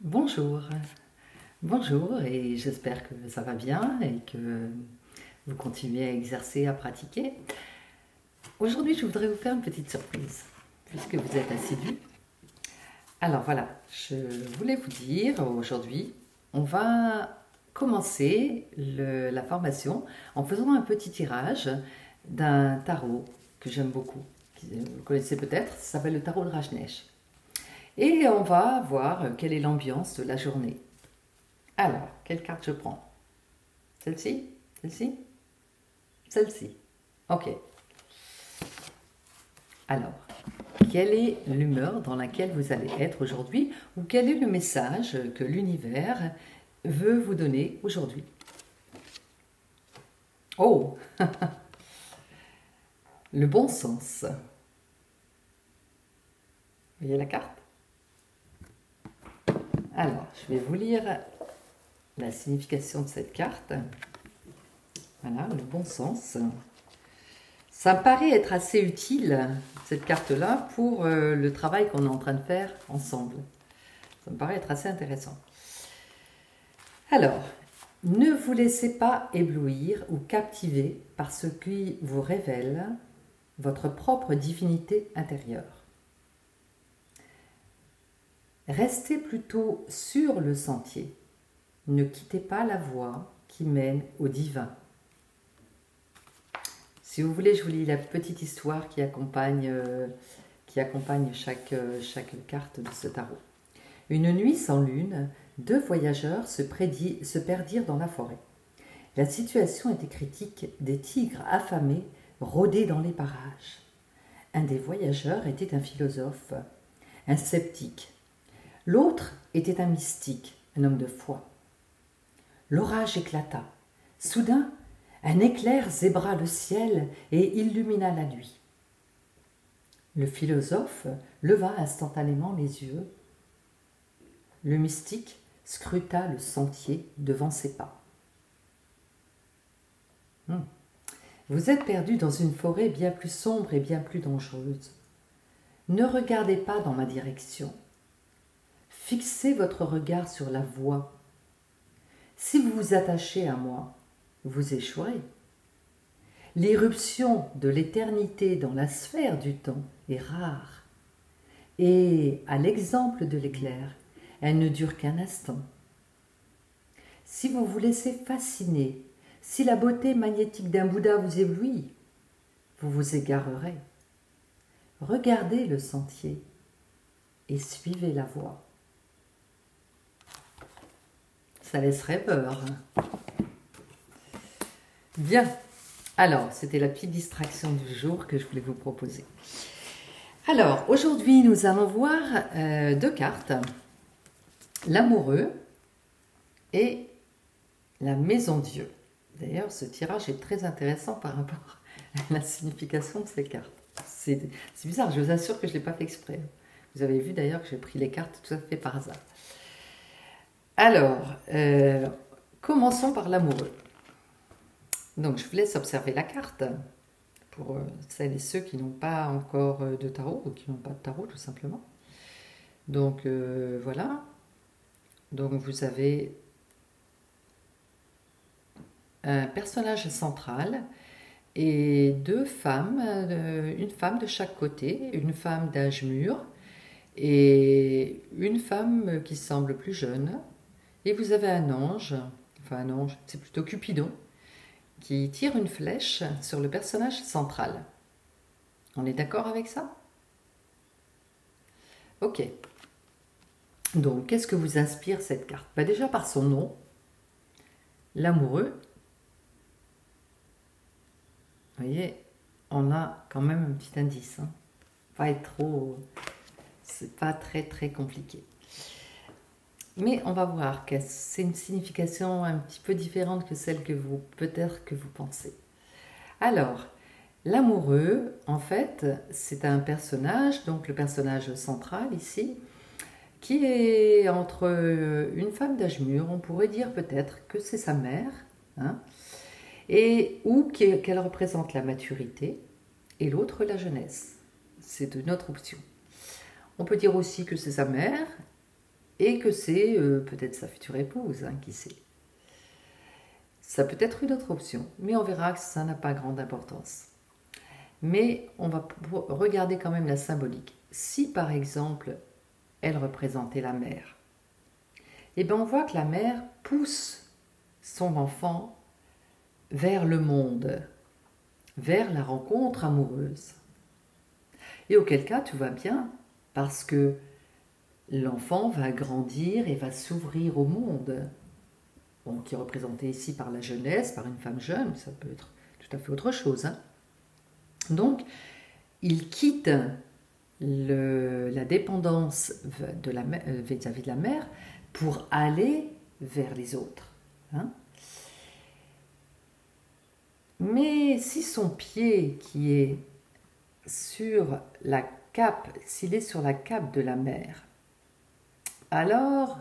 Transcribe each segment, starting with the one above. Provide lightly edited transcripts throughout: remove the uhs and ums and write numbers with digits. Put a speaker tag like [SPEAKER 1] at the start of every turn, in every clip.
[SPEAKER 1] Bonjour, bonjour et j'espère que ça va bien et que vous continuez à exercer, à pratiquer. Aujourd'hui, je voudrais vous faire une petite surprise puisque vous êtes assidus. Alors voilà, je voulais vous dire aujourd'hui, on va commencer la formation en faisant un petit tirage d'un tarot que j'aime beaucoup. Vous connaissez peut-être, ça s'appelle le tarot de Rajneesh. Et on va voir quelle est l'ambiance de la journée. Alors, quelle carte je prends? Celle-ci? Celle-ci? Celle-ci. Ok. Alors, quelle est l'humeur dans laquelle vous allez être aujourd'hui ou quel est le message que l'univers veut vous donner aujourd'hui? Oh, le bon sens. Vous voyez la carte? Alors, je vais vous lire la signification de cette carte. Voilà, le bon sens. Ça me paraît être assez utile, cette carte-là, pour le travail qu'on est en train de faire ensemble. Ça me paraît être assez intéressant. Alors, ne vous laissez pas éblouir ou captiver par ce qui vous révèle votre propre divinité intérieure. Restez plutôt sur le sentier. Ne quittez pas la voie qui mène au divin. Si vous voulez, je vous lis la petite histoire qui accompagne chaque carte de ce tarot. Une nuit sans lune, deux voyageurs se perdirent dans la forêt. La situation était critique, des tigres affamés rôdaient dans les parages. Un des voyageurs était un philosophe, un sceptique. L'autre était un mystique, un homme de foi. L'orage éclata. Soudain, un éclair zébra le ciel et illumina la nuit. Le philosophe leva instantanément les yeux. Le mystique scruta le sentier devant ses pas. Vous êtes perdu dans une forêt bien plus sombre et bien plus dangereuse. Ne regardez pas dans ma direction. Fixez votre regard sur la voie. Si vous vous attachez à moi, vous échouerez. L'irruption de l'éternité dans la sphère du temps est rare. Et, à l'exemple de l'éclair, elle ne dure qu'un instant. Si vous vous laissez fasciner, si la beauté magnétique d'un Bouddha vous éblouit, vous vous égarerez. Regardez le sentier et suivez la voie. Ça laisserait peur. Bien. Alors, c'était la petite distraction du jour que je voulais vous proposer. Alors, aujourd'hui, nous allons voir deux cartes. L'amoureux et la maison Dieu. D'ailleurs, ce tirage est très intéressant par rapport à la signification de ces cartes. C'est bizarre, je vous assure que je ne l'ai pas fait exprès. Vous avez vu d'ailleurs que j'ai pris les cartes tout à fait par hasard. Alors, commençons par l'amoureux. Donc, je vous laisse observer la carte pour celles et ceux qui n'ont pas encore de tarot ou qui n'ont pas de tarot tout simplement. Donc, voilà. Donc, vous avez un personnage central et deux femmes, une femme de chaque côté, une femme d'âge mûr et une femme qui semble plus jeune. Et vous avez un ange, enfin un ange, c'est plutôt Cupidon, qui tire une flèche sur le personnage central. On est d'accord avec ça? Ok. Donc, qu'est-ce que vous inspire cette carte? Déjà par son nom, l'amoureux. Vous voyez, on a quand même un petit indice. Pas être trop... C'est pas très très compliqué. Mais on va voir que c'est une signification un petit peu différente que celle que vous, peut-être que vous pensez. Alors, l'amoureux, en fait, c'est un personnage, donc le personnage central ici, qui est entre une femme d'âge mûr, on pourrait dire peut-être que c'est sa mère, ou qu'elle représente la maturité, et l'autre la jeunesse. C'est une autre option. On peut dire aussi que c'est sa mère, et que c'est peut-être sa future épouse, hein, qui sait. Ça peut être une autre option, mais on verra que ça n'a pas grande importance. Mais on va regarder quand même la symbolique. Si par exemple, elle représentait la mère, eh bien on voit que la mère pousse son enfant vers le monde, vers la rencontre amoureuse. Et auquel cas, tout va bien, parce que l'enfant va grandir et va s'ouvrir au monde. Bon, qui est représenté ici par la jeunesse, par une femme jeune, ça peut être tout à fait autre chose, hein. Donc, il quitte la dépendance vis-à-vis de la mère pour aller vers les autres, hein. Mais si son pied qui est sur la cape, s'il est sur la cape de la mère, alors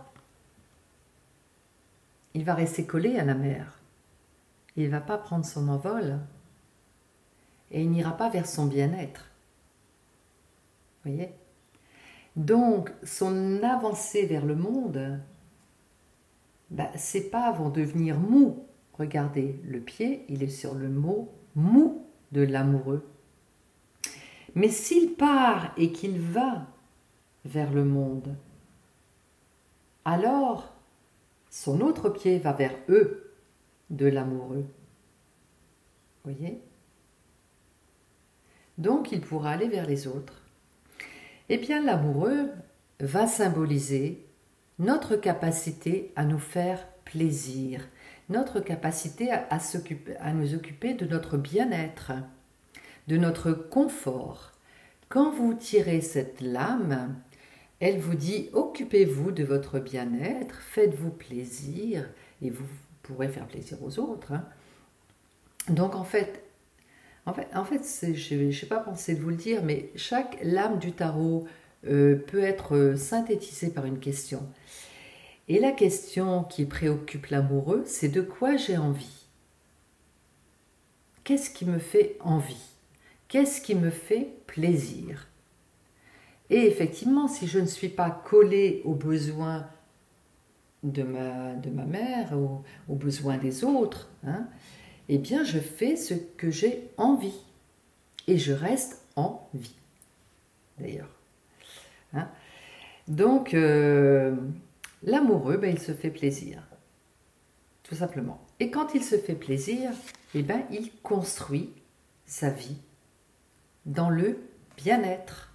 [SPEAKER 1] il va rester collé à la mère. Il ne va pas prendre son envol et il n'ira pas vers son bien-être. Vous voyez? Donc, son avancée vers le monde, c'est pas avant devenir mou. Regardez, le pied, il est sur le mot mou de l'amoureux. Mais s'il part et qu'il va vers le monde, alors son autre pied va vers eux de l'amoureux. Vous voyez? Donc il pourra aller vers les autres. Eh bien l'amoureux va symboliser notre capacité à nous faire plaisir, notre capacité à nous occuper de notre bien-être, de notre confort. Quand vous tirez cette lame, elle vous dit occupez-vous de votre bien-être, faites-vous plaisir et vous pourrez faire plaisir aux autres, hein. Donc en fait je n'ai pas pensé de vous le dire, mais chaque lame du tarot peut être synthétisée par une question. Et la question qui préoccupe l'amoureux, c'est de quoi j'ai envie? Qu'est-ce qui me fait envie? Qu'est-ce qui me fait plaisir? Et effectivement, si je ne suis pas collée aux besoins de ma mère, aux besoins des autres, hein, eh bien je fais ce que j'ai envie. Et je reste en vie, d'ailleurs. Hein? Donc, l'amoureux, il se fait plaisir, tout simplement. Et quand il se fait plaisir, eh ben, il construit sa vie dans le bien-être.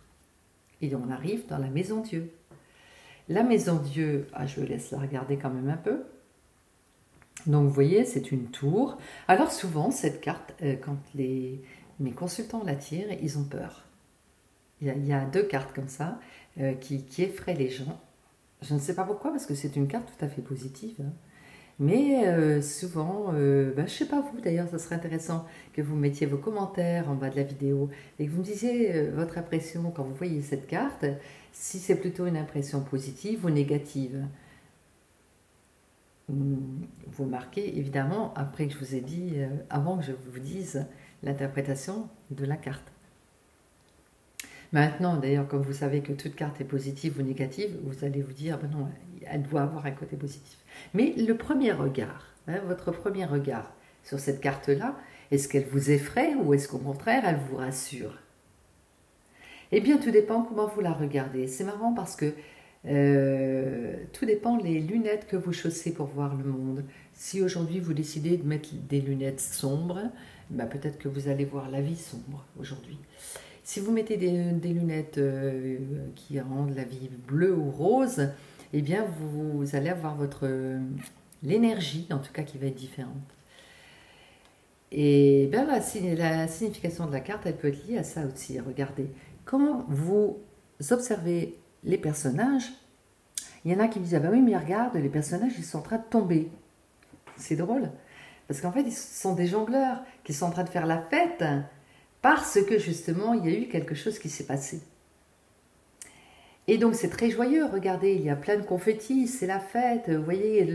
[SPEAKER 1] Et on arrive dans la maison Dieu. La maison Dieu, je laisse la regarder quand même un peu. Donc vous voyez, c'est une tour. Alors souvent, cette carte, quand mes consultants la tirent, ils ont peur. Il y a deux cartes comme ça qui effraient les gens. Je ne sais pas pourquoi, parce que c'est une carte tout à fait positive, hein. Mais souvent, je ne sais pas vous d'ailleurs, ça serait intéressant que vous mettiez vos commentaires en bas de la vidéo et que vous me disiez votre impression quand vous voyez cette carte, si c'est plutôt une impression positive ou négative. Vous marquez évidemment après que je vous ai dit, avant que je vous dise l'interprétation de la carte. Maintenant, d'ailleurs, comme vous savez que toute carte est positive ou négative, vous allez vous dire, ben non, elle doit avoir un côté positif. Mais le premier regard, hein, votre premier regard sur cette carte-là, est-ce qu'elle vous effraie ou est-ce qu'au contraire, elle vous rassure? Eh bien, tout dépend comment vous la regardez. C'est marrant parce que tout dépend des lunettes que vous chaussez pour voir le monde. Si aujourd'hui vous décidez de mettre des lunettes sombres, ben peut-être que vous allez voir la vie sombre aujourd'hui. Si vous mettez des lunettes qui rendent la vie bleue ou rose, eh bien vous allez avoir l'énergie, en tout cas, qui va être différente. Et bien la signification de la carte, elle peut être liée à ça aussi. Regardez, quand vous observez les personnages, il y en a qui me disent ah ben oui mais regarde, les personnages ils sont en train de tomber. C'est drôle, parce qu'en fait ils sont des jongleurs qui sont en train de faire la fête parce que justement il y a eu quelque chose qui s'est passé. Et donc c'est très joyeux, regardez, il y a plein de confettis, c'est la fête, vous voyez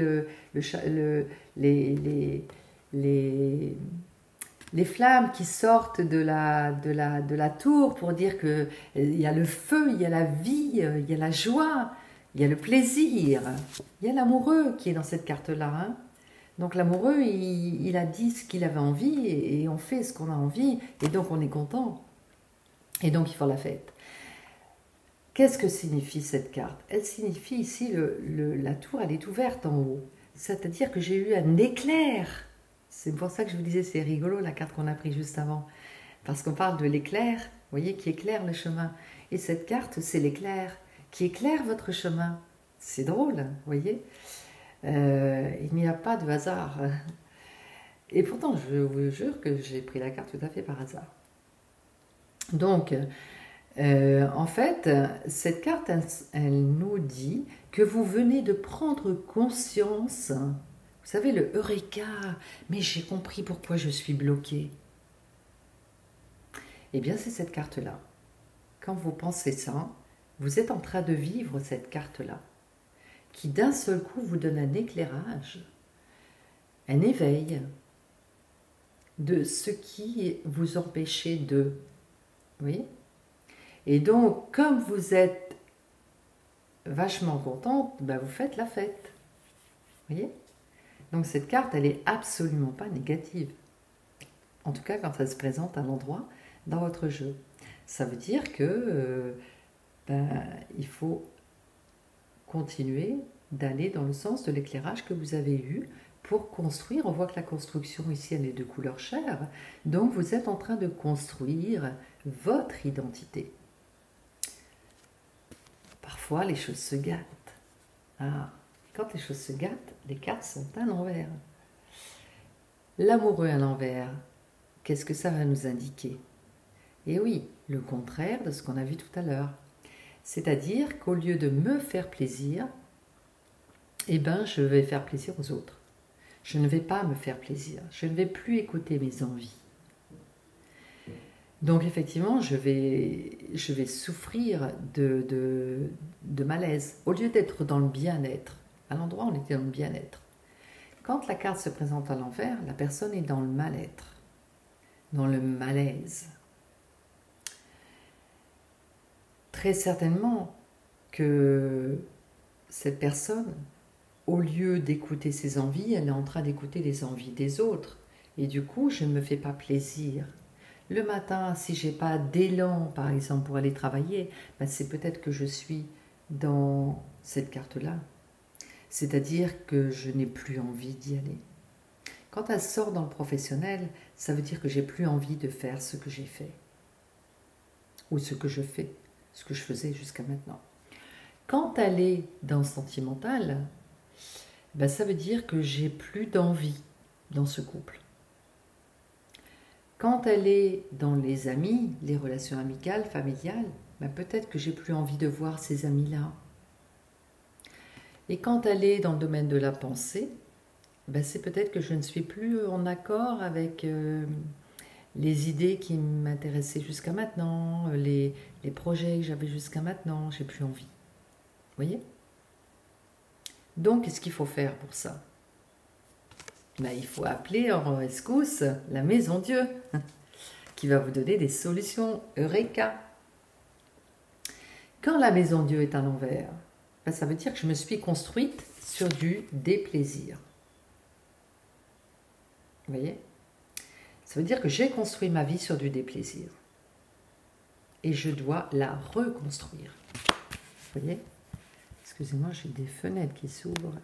[SPEAKER 1] les flammes qui sortent de la tour pour dire qu'il y a le feu, il y a la vie, il y a la joie. il y a le plaisir, il y a l'amoureux qui est dans cette carte-là. Hein. Donc l'amoureux, il a dit ce qu'il avait envie et on fait ce qu'on a envie et donc on est content. Et donc il faut la fête. Qu'est-ce que signifie cette carte? Elle signifie ici, la tour, elle est ouverte en haut. C'est-à-dire que j'ai eu un éclair. C'est pour ça que je vous disais, c'est rigolo la carte qu'on a prise juste avant. Parce qu'on parle de l'éclair, vous voyez, qui éclaire le chemin. Et cette carte, c'est l'éclair qui éclaire votre chemin. C'est drôle, vous voyez. Il n'y a pas de hasard. Et pourtant, je vous jure que j'ai pris la carte tout à fait par hasard. Donc, en fait, cette carte, elle nous dit que vous venez de prendre conscience, vous savez, le Eureka, mais j'ai compris pourquoi je suis bloquée. Eh bien, c'est cette carte-là. Quand vous pensez ça, vous êtes en train de vivre cette carte-là, qui d'un seul coup vous donne un éclairage, un éveil de ce qui vous empêchait de... Oui. Et donc, comme vous êtes vachement contente, ben vous faites la fête. Vous voyez? Donc cette carte, elle n'est absolument pas négative. En tout cas, quand elle se présente à l'endroit dans votre jeu. Ça veut dire que il faut continuer d'aller dans le sens de l'éclairage que vous avez eu pour construire. On voit que la construction ici, elle est de couleur chair. Donc vous êtes en train de construire votre identité. Parfois, les choses se gâtent. Ah, quand les choses se gâtent, les cartes sont à l'envers. L'amoureux à l'envers, qu'est-ce que ça va nous indiquer? Et oui, le contraire de ce qu'on a vu tout à l'heure. C'est-à-dire qu'au lieu de me faire plaisir, eh ben, je vais faire plaisir aux autres. Je ne vais pas me faire plaisir. Je ne vais plus écouter mes envies. Donc effectivement, je vais souffrir de malaise. Au lieu d'être dans le bien-être, à l'endroit où on était dans le bien-être. Quand la carte se présente à l'envers, la personne est dans le mal-être, dans le malaise. Très certainement que cette personne, au lieu d'écouter ses envies, elle est en train d'écouter les envies des autres. Et du coup, je ne me fais pas plaisir. Le matin, si j'ai pas d'élan, par exemple, pour aller travailler, ben c'est peut-être que je suis dans cette carte-là. C'est-à-dire que je n'ai plus envie d'y aller. Quand elle sort dans le professionnel, ça veut dire que j'ai plus envie de faire ce que j'ai fait. Ou ce que je fais, ce que je faisais jusqu'à maintenant. Quand elle est dans le sentimental, ben ça veut dire que j'ai plus d'envie dans ce couple. Quand elle est dans les amis, les relations amicales, familiales, ben peut-être que j'ai plus envie de voir ces amis-là. Et quand elle est dans le domaine de la pensée, ben c'est peut-être que je ne suis plus en accord avec les idées qui m'intéressaient jusqu'à maintenant, les projets que j'avais jusqu'à maintenant, j'ai plus envie. Vous voyez? Donc, qu'est-ce qu'il faut faire pour ça? Ben, il faut appeler en rescousse la Maison Dieu, qui va vous donner des solutions. Eureka! Quand la Maison Dieu est à l'envers, ben, ça veut dire que je me suis construite sur du déplaisir. Vous voyez? Ça veut dire que j'ai construit ma vie sur du déplaisir. Et je dois la reconstruire. Vous voyez? Excusez-moi, j'ai des fenêtres qui s'ouvrent.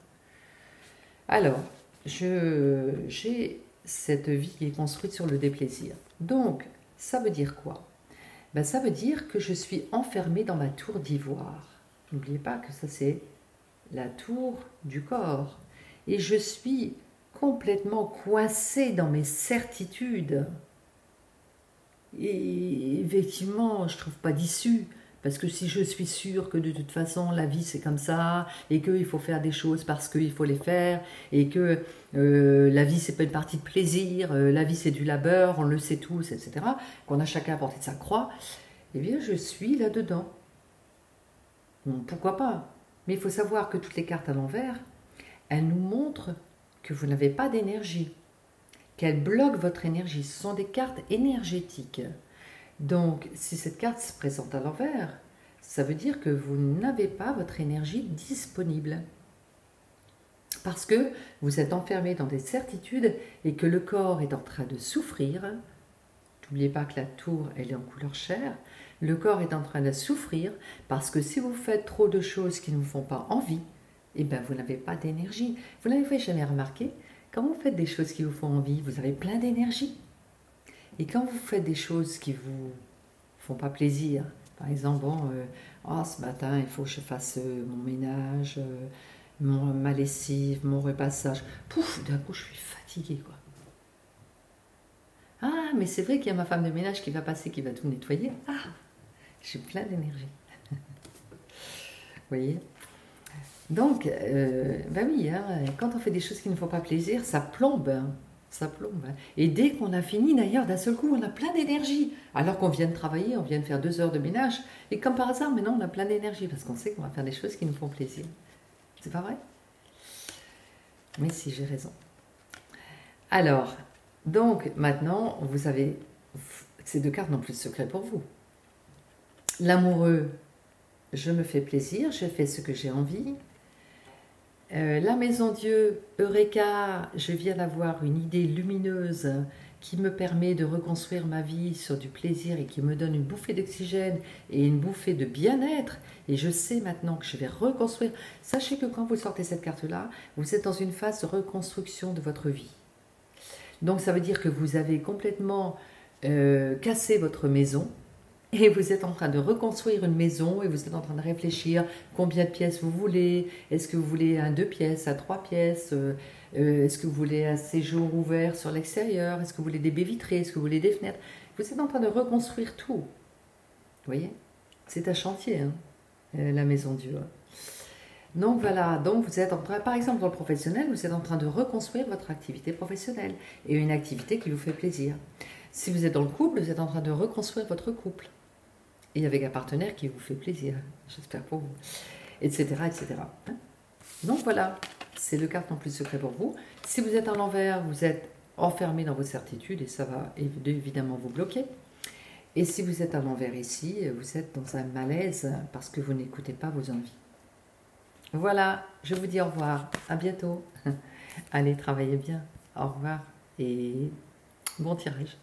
[SPEAKER 1] Alors, j'ai cette vie qui est construite sur le déplaisir. Donc, ça veut dire quoi? Ben, ça veut dire que je suis enfermée dans ma tour d'ivoire. N'oubliez pas que ça, c'est la tour du corps. Et je suis complètement coincée dans mes certitudes. Et effectivement, je ne trouve pas d'issue. Parce que si je suis sûre que de toute façon la vie c'est comme ça, et qu'il faut faire des choses parce qu'il faut les faire, et que la vie c'est pas une partie de plaisir, la vie c'est du labeur, on le sait tous, etc., qu'on a chacun à portée de sa croix, eh bien je suis là-dedans. Bon, pourquoi pas? Mais il faut savoir que toutes les cartes à l'envers, elles nous montrent que vous n'avez pas d'énergie, qu'elles bloquent votre énergie. Ce sont des cartes énergétiques. Donc, si cette carte se présente à l'envers, ça veut dire que vous n'avez pas votre énergie disponible. Parce que vous êtes enfermé dans des certitudes et que le corps est en train de souffrir. N'oubliez pas que la tour, elle est en couleur chair. Le corps est en train de souffrir parce que si vous faites trop de choses qui ne vous font pas envie, eh bien vous n'avez pas d'énergie. Vous n'avez jamais remarqué, quand vous faites des choses qui vous font envie, vous avez plein d'énergie. Et quand vous faites des choses qui vous font pas plaisir, par exemple, ce matin, il faut que je fasse mon ménage, ma lessive, mon repassage. Pouf, d'un coup, je suis fatiguée, quoi. Ah, mais c'est vrai qu'il y a ma femme de ménage qui va passer, qui va tout nettoyer. Ah, j'ai plein d'énergie. Vous voyez? Donc, ben oui, hein, quand on fait des choses qui ne font pas plaisir, ça plombe. Hein, ça plombe. Hein. Et dès qu'on a fini, d'ailleurs, d'un seul coup, on a plein d'énergie. Alors qu'on vient de travailler, on vient de faire 2 heures de ménage. Et comme par hasard, maintenant, on a plein d'énergie parce qu'on sait qu'on va faire des choses qui nous font plaisir. C'est pas vrai? Mais si, j'ai raison. Alors, donc, maintenant, vous avez... Ces 2 cartes n'ont plus de secret pour vous. L'amoureux, je me fais plaisir, je fais ce que j'ai envie. La maison Dieu, Eureka, je viens d'avoir une idée lumineuse qui me permet de reconstruire ma vie sur du plaisir et qui me donne une bouffée d'oxygène et une bouffée de bien-être. Et je sais maintenant que je vais reconstruire. Sachez que quand vous sortez cette carte-là, vous êtes dans une phase de reconstruction de votre vie. Donc ça veut dire que vous avez complètement cassé votre maison. Et vous êtes en train de reconstruire une maison et vous êtes en train de réfléchir combien de pièces vous voulez. Est-ce que vous voulez un 2 pièces, un 3 pièces? Est-ce que vous voulez un séjour ouvert sur l'extérieur? Est-ce que vous voulez des baies vitrées? Est-ce que vous voulez des fenêtres? Vous êtes en train de reconstruire tout. Vous voyez? C'est un chantier, hein, la maison Dieu. Donc voilà, donc vous êtes en train, par exemple dans le professionnel, vous êtes en train de reconstruire votre activité professionnelle et une activité qui vous fait plaisir. Si vous êtes dans le couple, vous êtes en train de reconstruire votre couple. Et avec un partenaire qui vous fait plaisir, j'espère pour vous, etc. etc. Donc voilà, c'est 2 cartes non plus secret pour vous. Si vous êtes à l'envers, vous êtes enfermé dans vos certitudes et ça va évidemment vous bloquer. Et si vous êtes à l'envers ici, vous êtes dans un malaise parce que vous n'écoutez pas vos envies. Voilà, je vous dis au revoir, à bientôt. Allez, travaillez bien, au revoir et bon tirage.